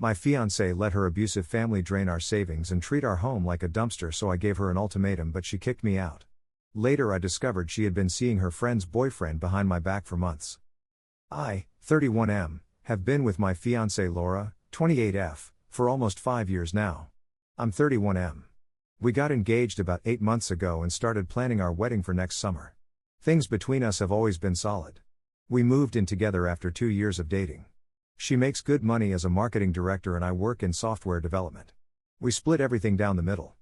My fiancée let her abusive family drain our savings and treat our home like a dumpster, so I gave her an ultimatum, but she kicked me out. Later I discovered she had been seeing her friend's boyfriend behind my back for months. I, 31M, have been with my fiancée Laura, 28F, for almost 5 years now. I'm 31M. We got engaged about 8 months ago and started planning our wedding for next summer. Things between us have always been solid. We moved in together after 2 years of dating. She makes good money as a marketing director and I work in software development. We split everything down the middle.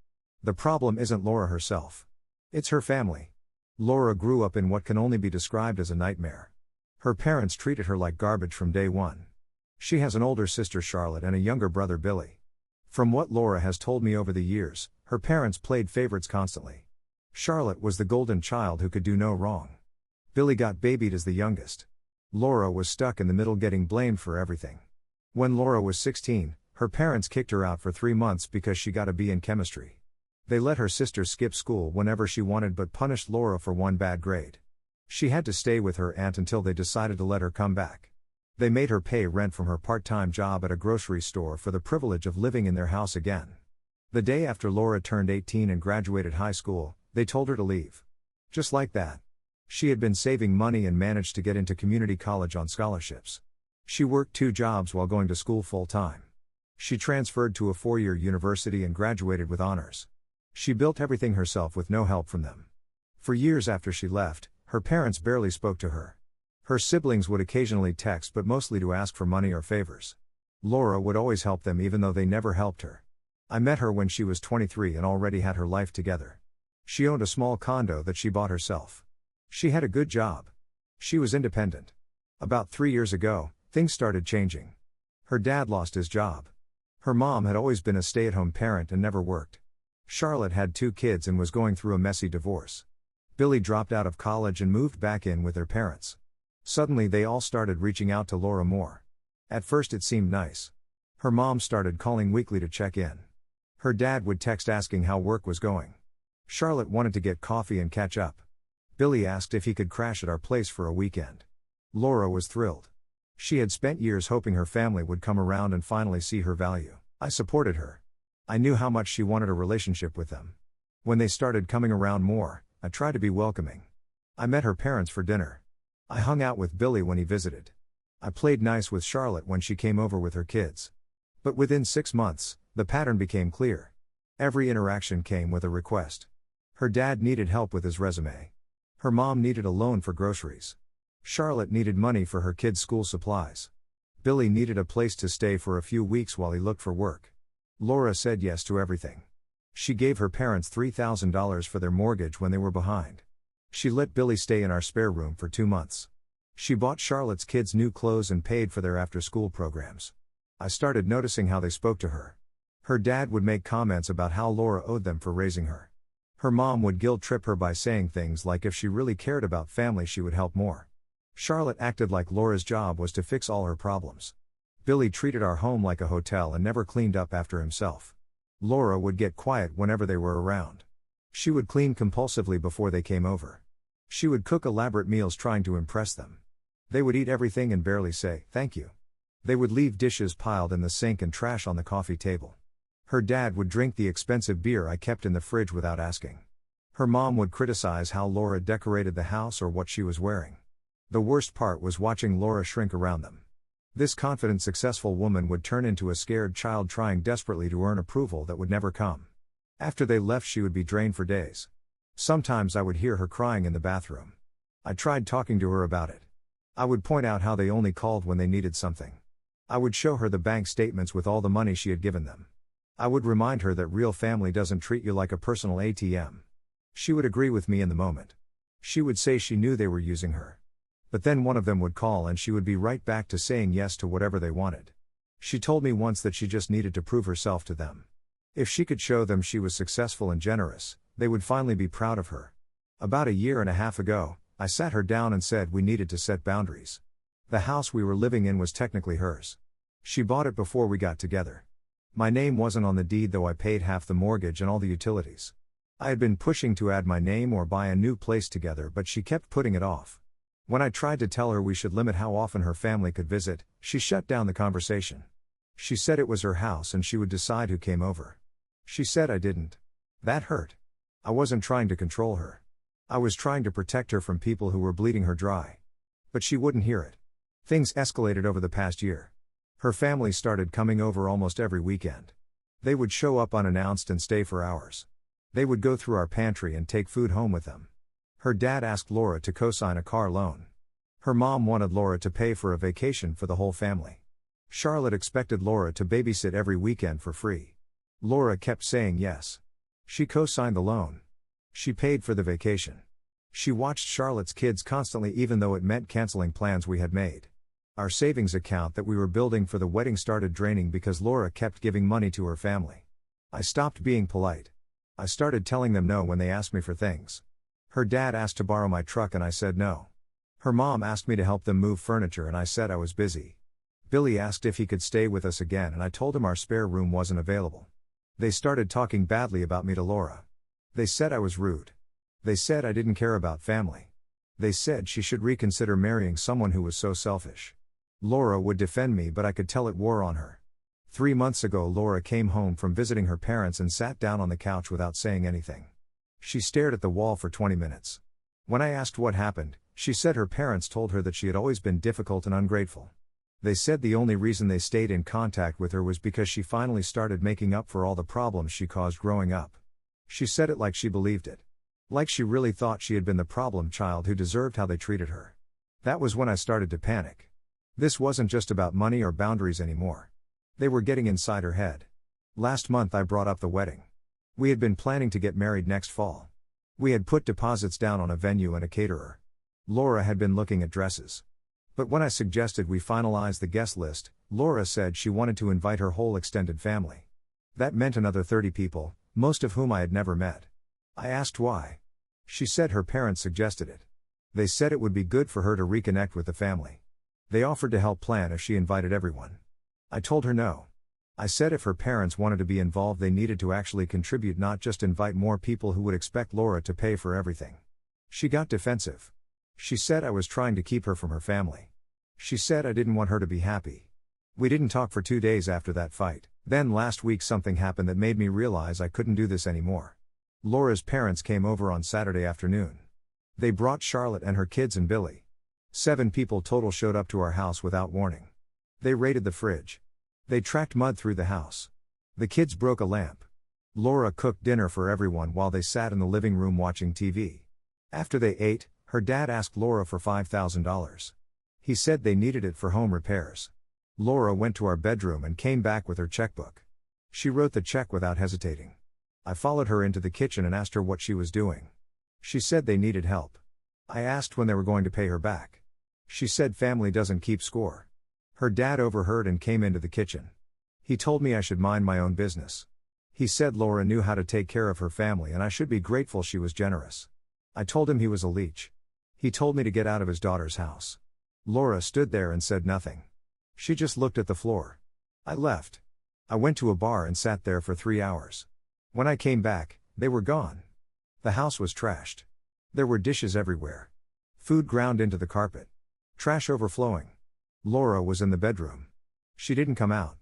The problem isn't Laura herself. It's her family. Laura grew up in what can only be described as a nightmare. Her parents treated her like garbage from day one. She has an older sister Charlotte and a younger brother Billy. From what Laura has told me over the years, her parents played favorites constantly. Charlotte was the golden child who could do no wrong. Billy got babied as the youngest. Laura was stuck in the middle, getting blamed for everything. When Laura was 16, her parents kicked her out for 3 months because she got a B in chemistry. They let her sister skip school whenever she wanted but punished Laura for one bad grade. She had to stay with her aunt until they decided to let her come back. They made her pay rent from her part-time job at a grocery store for the privilege of living in their house again. The day after Laura turned 18 and graduated high school, they told her to leave. Just like that. She had been saving money and managed to get into community college on scholarships. She worked 2 jobs while going to school full-time. She transferred to a 4-year university and graduated with honors. She built everything herself with no help from them. For years after she left, her parents barely spoke to her. Her siblings would occasionally text, but mostly to ask for money or favors. Laura would always help them even though they never helped her. I met her when she was 23 and already had her life together. She owned a small condo that she bought herself. She had a good job. She was independent. About 3 years ago, things started changing. Her dad lost his job. Her mom had always been a stay-at-home parent and never worked. Charlotte had 2 kids and was going through a messy divorce. Billy dropped out of college and moved back in with their parents. Suddenly they all started reaching out to Laura more. At first it seemed nice. Her mom started calling weekly to check in. Her dad would text asking how work was going. Charlotte wanted to get coffee and catch up. Billy asked if he could crash at our place for a weekend. Laura was thrilled. She had spent years hoping her family would come around and finally see her value. I supported her. I knew how much she wanted a relationship with them. When they started coming around more, I tried to be welcoming. I met her parents for dinner. I hung out with Billy when he visited. I played nice with Charlotte when she came over with her kids. But within 6 months, the pattern became clear. Every interaction came with a request. Her dad needed help with his resume. Her mom needed a loan for groceries. Charlotte needed money for her kids' school supplies. Billy needed a place to stay for a few weeks while he looked for work. Laura said yes to everything. She gave her parents $3,000 for their mortgage when they were behind. She let Billy stay in our spare room for 2 months. She bought Charlotte's kids new clothes and paid for their after-school programs. I started noticing how they spoke to her. Her dad would make comments about how Laura owed them for raising her. Her mom would guilt-trip her by saying things like if she really cared about family she would help more. Charlotte acted like Laura's job was to fix all her problems. Billy treated our home like a hotel and never cleaned up after himself. Laura would get quiet whenever they were around. She would clean compulsively before they came over. She would cook elaborate meals trying to impress them. They would eat everything and barely say, "Thank you." They would leave dishes piled in the sink and trash on the coffee table. Her dad would drink the expensive beer I kept in the fridge without asking. Her mom would criticize how Laura decorated the house or what she was wearing. The worst part was watching Laura shrink around them. This confident, successful woman would turn into a scared child trying desperately to earn approval that would never come. After they left, she would be drained for days. Sometimes I would hear her crying in the bathroom. I tried talking to her about it. I would point out how they only called when they needed something. I would show her the bank statements with all the money she had given them. I would remind her that real family doesn't treat you like a personal ATM. She would agree with me in the moment. She would say she knew they were using her. But then one of them would call and she would be right back to saying yes to whatever they wanted. She told me once that she just needed to prove herself to them. If she could show them she was successful and generous, they would finally be proud of her. About 1.5 years ago, I sat her down and said we needed to set boundaries. The house we were living in was technically hers. She bought it before we got together. My name wasn't on the deed, though I paid half the mortgage and all the utilities. I had been pushing to add my name or buy a new place together, but she kept putting it off. When I tried to tell her we should limit how often her family could visit, she shut down the conversation. She said it was her house and she would decide who came over. She said I didn't. That hurt. I wasn't trying to control her. I was trying to protect her from people who were bleeding her dry. But she wouldn't hear it. Things escalated over the past year. Her family started coming over almost every weekend. They would show up unannounced and stay for hours. They would go through our pantry and take food home with them. Her dad asked Laura to co-sign a car loan. Her mom wanted Laura to pay for a vacation for the whole family. Charlotte expected Laura to babysit every weekend for free. Laura kept saying yes. She co-signed the loan. She paid for the vacation. She watched Charlotte's kids constantly even though it meant canceling plans we had made. Our savings account that we were building for the wedding started draining because Laura kept giving money to her family. I stopped being polite. I started telling them no when they asked me for things. Her dad asked to borrow my truck and I said no. Her mom asked me to help them move furniture and I said I was busy. Billy asked if he could stay with us again and I told him our spare room wasn't available. They started talking badly about me to Laura. They said I was rude. They said I didn't care about family. They said she should reconsider marrying someone who was so selfish. Laura would defend me but I could tell it wore on her. 3 months ago Laura came home from visiting her parents and sat down on the couch without saying anything. She stared at the wall for 20 minutes. When I asked what happened, she said her parents told her that she had always been difficult and ungrateful. They said the only reason they stayed in contact with her was because she finally started making up for all the problems she caused growing up. She said it like she believed it. Like she really thought she had been the problem child who deserved how they treated her. That was when I started to panic. This wasn't just about money or boundaries anymore. They were getting inside her head. Last month I brought up the wedding. We had been planning to get married next fall. We had put deposits down on a venue and a caterer. Laura had been looking at dresses. But when I suggested we finalize the guest list, Laura said she wanted to invite her whole extended family. That meant another 30 people, most of whom I had never met. I asked why. She said her parents suggested it. They said it would be good for her to reconnect with the family. They offered to help plan if she invited everyone. I told her no. I said if her parents wanted to be involved they needed to actually contribute, not just invite more people who would expect Laura to pay for everything. She got defensive. She said I was trying to keep her from her family. She said I didn't want her to be happy. We didn't talk for 2 days after that fight. Then last week something happened that made me realize I couldn't do this anymore. Laura's parents came over on Saturday afternoon. They brought Charlotte and her kids and Billy. 7 people total showed up to our house without warning. They raided the fridge. They tracked mud through the house. The kids broke a lamp. Laura cooked dinner for everyone while they sat in the living room watching TV. After they ate, her dad asked Laura for $5,000. He said they needed it for home repairs. Laura went to our bedroom and came back with her checkbook. She wrote the check without hesitating. I followed her into the kitchen and asked her what she was doing. She said they needed help. I asked when they were going to pay her back. She said family doesn't keep score. Her dad overheard and came into the kitchen. He told me I should mind my own business. He said Laura knew how to take care of her family and I should be grateful she was generous. I told him he was a leech. He told me to get out of his daughter's house. Laura stood there and said nothing. She just looked at the floor. I left. I went to a bar and sat there for 3 hours. When I came back, they were gone. The house was trashed. There were dishes everywhere. Food ground into the carpet. Trash overflowing. Laura was in the bedroom. She didn't come out.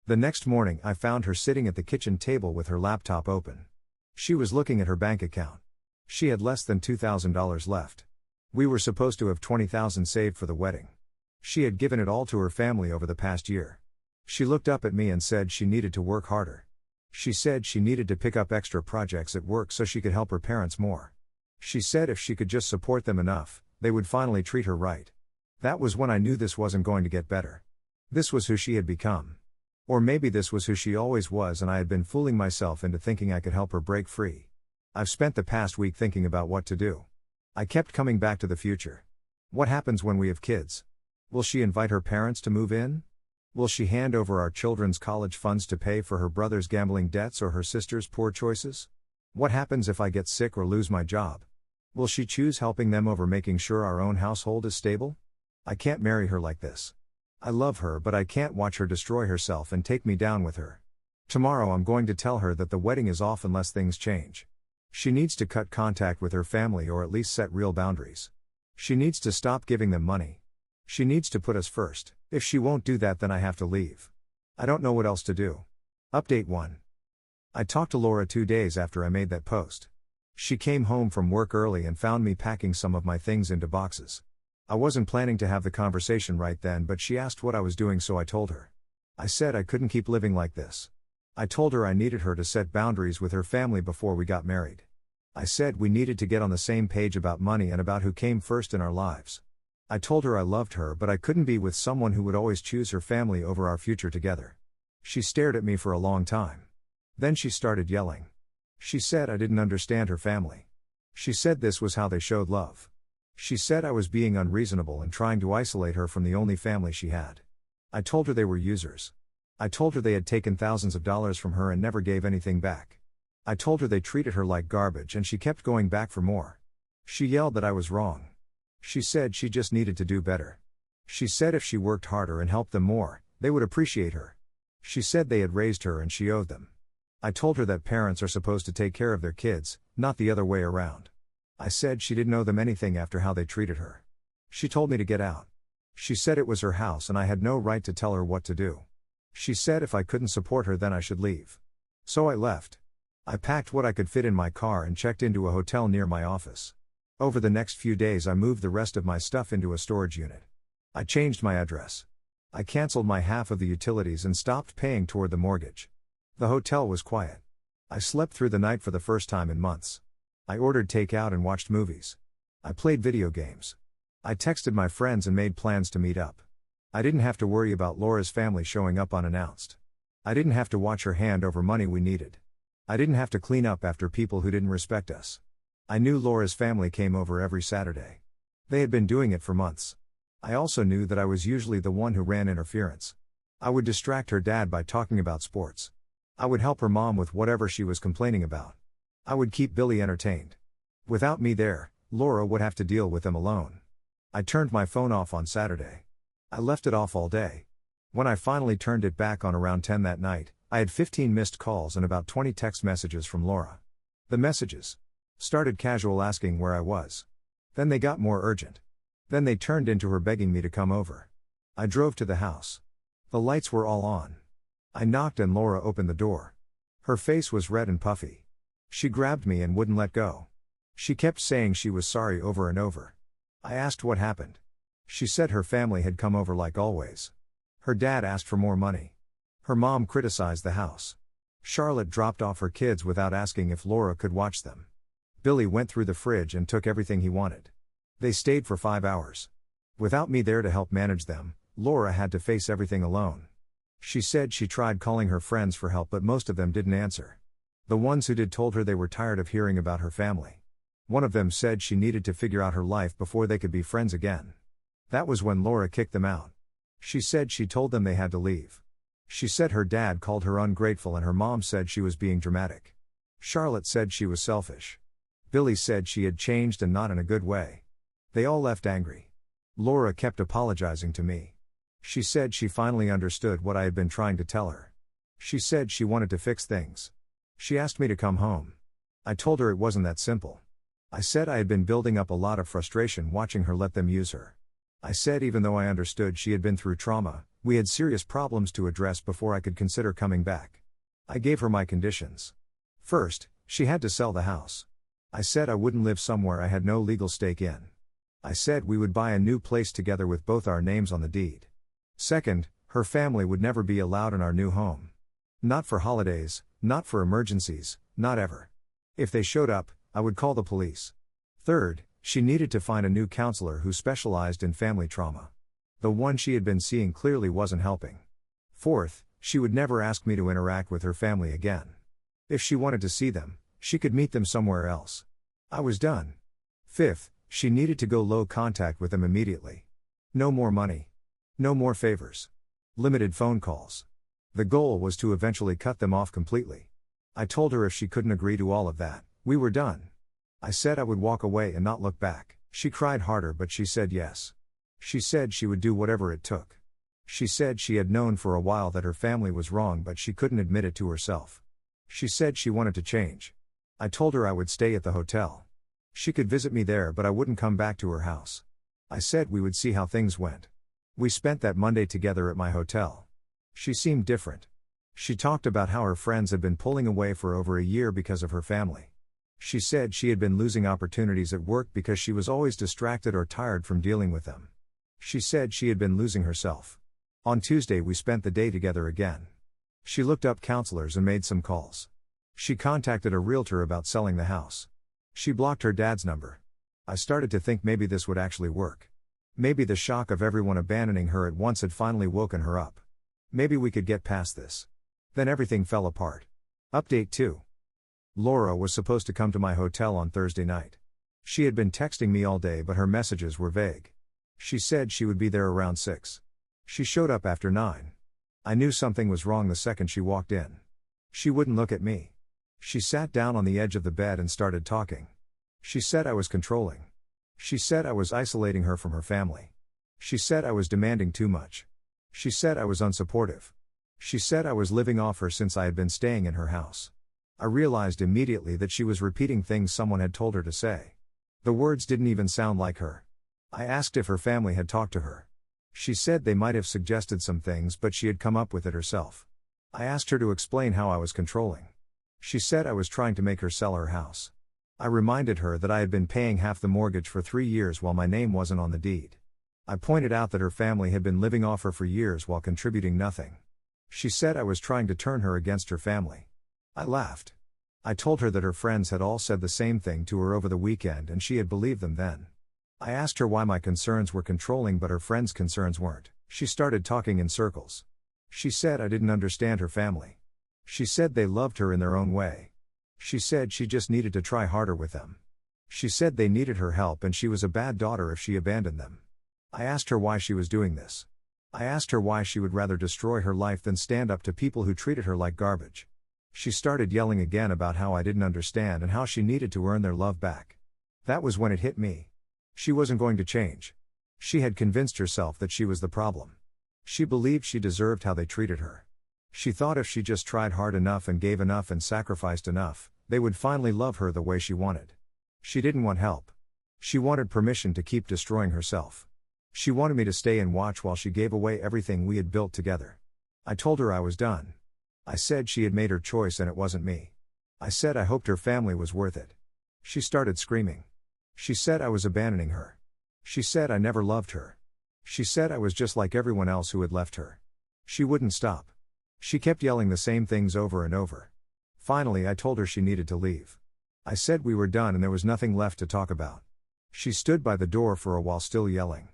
The next morning I found her sitting at the kitchen table with her laptop open. She was looking at her bank account. She had less than $2,000 left. We were supposed to have $20,000 saved for the wedding. She had given it all to her family over the past year. She looked up at me and said she needed to work harder. She said she needed to pick up extra projects at work so she could help her parents more. She said if she could just support them enough, they would finally treat her right. That was when I knew this wasn't going to get better. This was who she had become. Or maybe this was who she always was and I had been fooling myself into thinking I could help her break free. I've spent the past week thinking about what to do. I kept coming back to the future. What happens when we have kids? Will she invite her parents to move in? Will she hand over our children's college funds to pay for her brother's gambling debts or her sister's poor choices? What happens if I get sick or lose my job? Will she choose helping them over making sure our own household is stable? I can't marry her like this. I love her but I can't watch her destroy herself and take me down with her. Tomorrow I'm going to tell her that the wedding is off unless things change. She needs to cut contact with her family or at least set real boundaries. She needs to stop giving them money. She needs to put us first. If she won't do that then I have to leave. I don't know what else to do. Update 1. I talked to Laura 2 days after I made that post. She came home from work early and found me packing some of my things into boxes. I wasn't planning to have the conversation right then, but she asked what I was doing, so I told her. I said I couldn't keep living like this. I told her I needed her to set boundaries with her family before we got married. I said we needed to get on the same page about money and about who came first in our lives. I told her I loved her, but I couldn't be with someone who would always choose her family over our future together. She stared at me for a long time. Then she started yelling. She said I didn't understand her family. She said this was how they showed love. She said I was being unreasonable and trying to isolate her from the only family she had. I told her they were users. I told her they had taken thousands of dollars from her and never gave anything back. I told her they treated her like garbage, and she kept going back for more. She yelled that I was wrong. She said she just needed to do better. She said if she worked harder and helped them more, they would appreciate her. She said they had raised her and she owed them. I told her that parents are supposed to take care of their kids, not the other way around. I said she didn't owe them anything after how they treated her. She told me to get out. She said it was her house and I had no right to tell her what to do. She said if I couldn't support her then I should leave. So I left. I packed what I could fit in my car and checked into a hotel near my office. Over the next few days I moved the rest of my stuff into a storage unit. I changed my address. I canceled my half of the utilities and stopped paying toward the mortgage. The hotel was quiet. I slept through the night for the first time in months. I ordered takeout and watched movies. I played video games. I texted my friends and made plans to meet up. I didn't have to worry about Laura's family showing up unannounced. I didn't have to watch her hand over money we needed. I didn't have to clean up after people who didn't respect us. I knew Laura's family came over every Saturday. They had been doing it for months. I also knew that I was usually the one who ran interference. I would distract her dad by talking about sports. I would help her mom with whatever she was complaining about. I would keep Billy entertained. Without me there, Laura would have to deal with them alone. I turned my phone off on Saturday. I left it off all day. When I finally turned it back on around 10 that night, I had 15 missed calls and about 20 text messages from Laura. The messages started casual, asking where I was. Then they got more urgent. Then they turned into her begging me to come over. I drove to the house. The lights were all on. I knocked and Laura opened the door. Her face was red and puffy. She grabbed me and wouldn't let go. She kept saying she was sorry over and over. I asked what happened. She said her family had come over like always. Her dad asked for more money. Her mom criticized the house. Charlotte dropped off her kids without asking if Laura could watch them. Billy went through the fridge and took everything he wanted. They stayed for 5 hours. Without me there to help manage them, Laura had to face everything alone. She said she tried calling her friends for help, but most of them didn't answer. The ones who did told her they were tired of hearing about her family. One of them said she needed to figure out her life before they could be friends again. That was when Laura kicked them out. She said she told them they had to leave. She said her dad called her ungrateful and her mom said she was being dramatic. Charlotte said she was selfish. Billy said she had changed and not in a good way. They all left angry. Laura kept apologizing to me. She said she finally understood what I had been trying to tell her. She said she wanted to fix things. She asked me to come home. I told her it wasn't that simple. I said I had been building up a lot of frustration watching her let them use her. I said even though I understood she had been through trauma, we had serious problems to address before I could consider coming back. I gave her my conditions. First, she had to sell the house. I said I wouldn't live somewhere I had no legal stake in. I said we would buy a new place together with both our names on the deed. Second, her family would never be allowed in our new home. Not for holidays, not for emergencies, not ever. If they showed up, I would call the police. Third, she needed to find a new counselor who specialized in family trauma. The one she had been seeing clearly wasn't helping. Fourth, she would never ask me to interact with her family again. If she wanted to see them, she could meet them somewhere else. I was done. Fifth, she needed to go low contact with them immediately. No more money. No more favors. Limited phone calls. The goal was to eventually cut them off completely. I told her if she couldn't agree to all of that, we were done. I said I would walk away and not look back. She cried harder, but she said yes. She said she would do whatever it took. She said she had known for a while that her family was wrong, but she couldn't admit it to herself. She said she wanted to change. I told her I would stay at the hotel. She could visit me there, but I wouldn't come back to her house. I said we would see how things went. We spent that Monday together at my hotel. She seemed different. She talked about how her friends had been pulling away for over a year because of her family. She said she had been losing opportunities at work because she was always distracted or tired from dealing with them. She said she had been losing herself. On Tuesday we spent the day together again. She looked up counselors and made some calls. She contacted a realtor about selling the house. She blocked her dad's number. I started to think maybe this would actually work. Maybe the shock of everyone abandoning her at once had finally woken her up. Maybe we could get past this. Then everything fell apart. Update 2. Laura was supposed to come to my hotel on Thursday night. She had been texting me all day but her messages were vague. She said she would be there around 6. She showed up after 9. I knew something was wrong the second she walked in. She wouldn't look at me. She sat down on the edge of the bed and started talking. She said I was controlling. She said I was isolating her from her family. She said I was demanding too much. She said I was unsupportive. She said I was living off her since I had been staying in her house. I realized immediately that she was repeating things someone had told her to say. The words didn't even sound like her. I asked if her family had talked to her. She said they might have suggested some things but she had come up with it herself. I asked her to explain how I was controlling. She said I was trying to make her sell her house. I reminded her that I had been paying half the mortgage for 3 years while my name wasn't on the deed. I pointed out that her family had been living off her for years while contributing nothing. She said I was trying to turn her against her family. I laughed. I told her that her friends had all said the same thing to her over the weekend and she had believed them then. I asked her why my concerns were controlling but her friends' concerns weren't. She started talking in circles. She said I didn't understand her family. She said they loved her in their own way. She said she just needed to try harder with them. She said they needed her help and she was a bad daughter if she abandoned them. I asked her why she was doing this. I asked her why she would rather destroy her life than stand up to people who treated her like garbage. She started yelling again about how I didn't understand and how she needed to earn their love back. That was when it hit me. She wasn't going to change. She had convinced herself that she was the problem. She believed she deserved how they treated her. She thought if she just tried hard enough and gave enough and sacrificed enough, they would finally love her the way she wanted. She didn't want help. She wanted permission to keep destroying herself. She wanted me to stay and watch while she gave away everything we had built together. I told her I was done. I said she had made her choice and it wasn't me. I said I hoped her family was worth it. She started screaming. She said I was abandoning her. She said I never loved her. She said I was just like everyone else who had left her. She wouldn't stop. She kept yelling the same things over and over. Finally I told her she needed to leave. I said we were done and there was nothing left to talk about. She stood by the door for a while still yelling.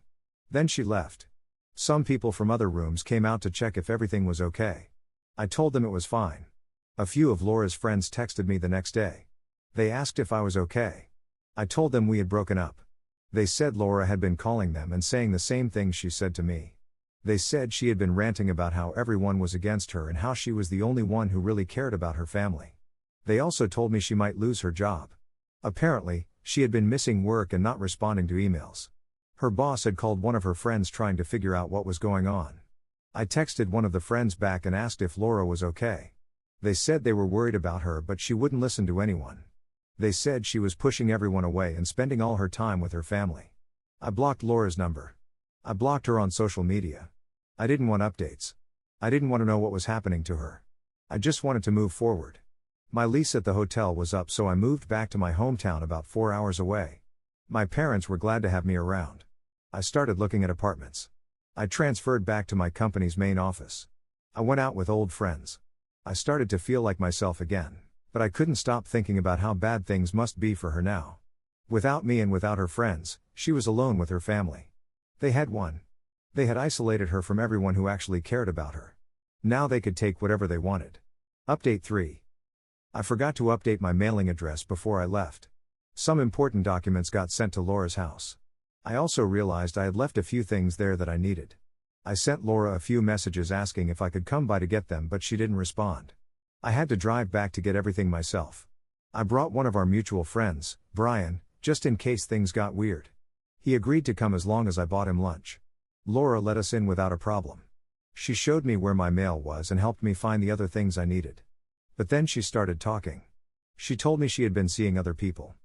Then she left. Some people from other rooms came out to check if everything was okay. I told them it was fine. A few of Laura's friends texted me the next day. They asked if I was okay. I told them we had broken up. They said Laura had been calling them and saying the same things she said to me. They said she had been ranting about how everyone was against her and how she was the only one who really cared about her family. They also told me she might lose her job. Apparently, she had been missing work and not responding to emails. Her boss had called one of her friends trying to figure out what was going on. I texted one of the friends back and asked if Laura was okay. They said they were worried about her but she wouldn't listen to anyone. They said she was pushing everyone away and spending all her time with her family. I blocked Laura's number. I blocked her on social media. I didn't want updates. I didn't want to know what was happening to her. I just wanted to move forward. My lease at the hotel was up so I moved back to my hometown about 4 hours away. My parents were glad to have me around. I started looking at apartments. I transferred back to my company's main office. I went out with old friends. I started to feel like myself again, but I couldn't stop thinking about how bad things must be for her now. Without me and without her friends, she was alone with her family. They had won. They had isolated her from everyone who actually cared about her. Now they could take whatever they wanted. Update 3. I forgot to update my mailing address before I left. Some important documents got sent to Laura's house. I also realized I had left a few things there that I needed. I sent Laura a few messages asking if I could come by to get them but she didn't respond. I had to drive back to get everything myself. I brought one of our mutual friends, Brian, just in case things got weird. He agreed to come as long as I bought him lunch. Laura let us in without a problem. She showed me where my mail was and helped me find the other things I needed. But then she started talking. She told me she had been seeing other people.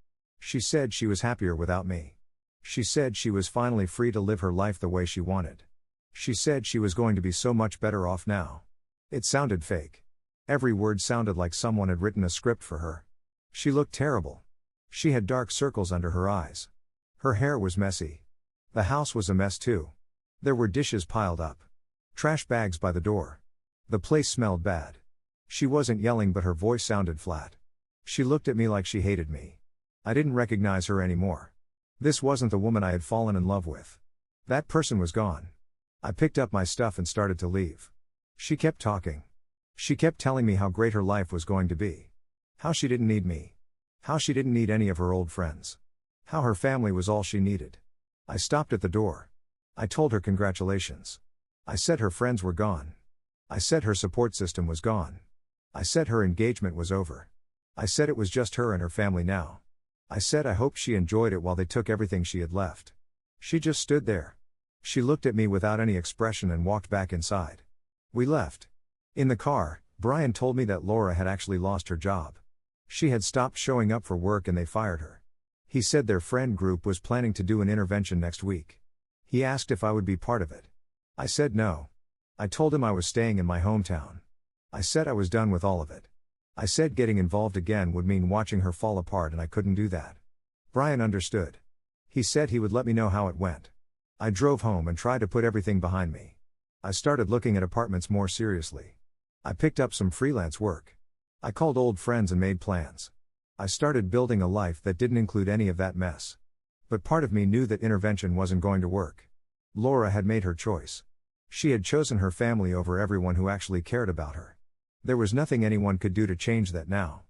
She said she was happier without me. She said she was finally free to live her life the way she wanted. She said she was going to be so much better off now. It sounded fake. Every word sounded like someone had written a script for her. She looked terrible. She had dark circles under her eyes. Her hair was messy. The house was a mess too. There were dishes piled up. Trash bags by the door. The place smelled bad. She wasn't yelling, but her voice sounded flat. She looked at me like she hated me. I didn't recognize her anymore. This wasn't the woman I had fallen in love with. That person was gone. I picked up my stuff and started to leave. She kept talking. She kept telling me how great her life was going to be. How she didn't need me. How she didn't need any of her old friends. How her family was all she needed. I stopped at the door. I told her congratulations. I said her friends were gone. I said her support system was gone. I said her engagement was over. I said it was just her and her family now. I said I hoped she enjoyed it while they took everything she had left. She just stood there. She looked at me without any expression and walked back inside. We left. In the car, Brian told me that Laura had actually lost her job. She had stopped showing up for work and they fired her. He said their friend group was planning to do an intervention next week. He asked if I would be part of it. I said no. I told him I was staying in my hometown. I said I was done with all of it. I said getting involved again would mean watching her fall apart and I couldn't do that. Brian understood. He said he would let me know how it went. I drove home and tried to put everything behind me. I started looking at apartments more seriously. I picked up some freelance work. I called old friends and made plans. I started building a life that didn't include any of that mess. But part of me knew that intervention wasn't going to work. Laura had made her choice. She had chosen her family over everyone who actually cared about her. There was nothing anyone could do to change that now.